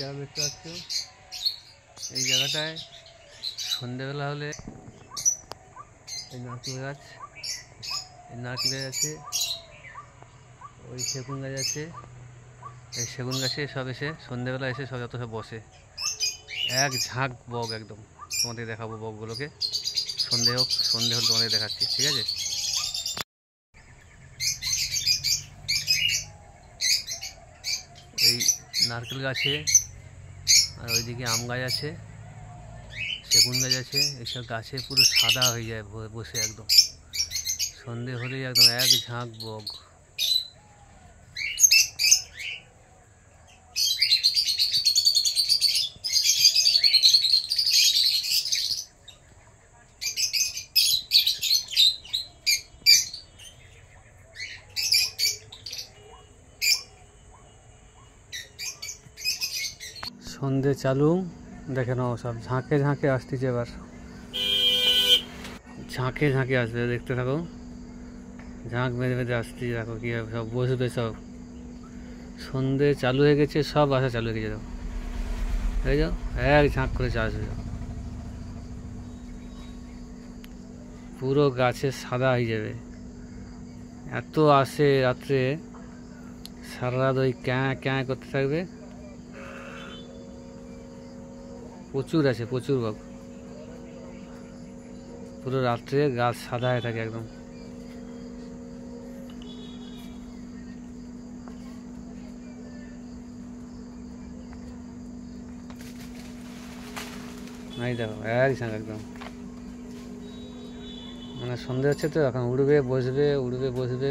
জায়গা দেখতে পাচ্ছ, এই জায়গাটায় সন্ধ্যেবেলা হলে এই নারকেল গাছ আছে, ওই সেগুন গাছ আছে, এই সেগুন গাছে সব এসে সন্ধ্যেবেলা এসে সব যত সব বসে, এক ঝাঁক বক। একদম তোমাদের দেখাবো বকগুলোকে, সন্ধে হলে তোমাদের দেখাচ্ছি, ঠিক আছে? এই নারকেল গাছে আর ওইদিকে আম গাছ আছে, সেগুন গাছ আছে, এইসব গাছে পুরো সাদা হয়ে যায় বসে, একদম সন্ধে হলেই একদম এক ঝাঁক বক। সন্ধে চালু, দেখে নাও সব ঝাঁকে ঝাঁকে আসতেছে, এবার ঝাঁকে ঝাঁকে আসবে, দেখতে থাকো, ঝাঁক বেঁধে বেঁধে আসতেছে, দেখো কীভাবে সব বসবে, সব সন্ধে চালু হয়ে গেছে, সব আসা চালু হয়ে গেছে, হয়ে যাও এক ঝাঁক করে আসবে, পুরো গাছে সাদা হয়ে যাবে, এত আসে রাত্রে, সারা রাত ওই ক্যাঁ ক্যাঁ করতে থাকবে, প্রচুর আছে, প্রচুর বক, পুরো রাত্রে গাছ সাদা হয়ে থাকে একদম। এই দেখো এক ঝাঁক একদম, মানে সন্ধে হচ্ছে তো এখন উড়বে বসবে, উড়বে বসবে।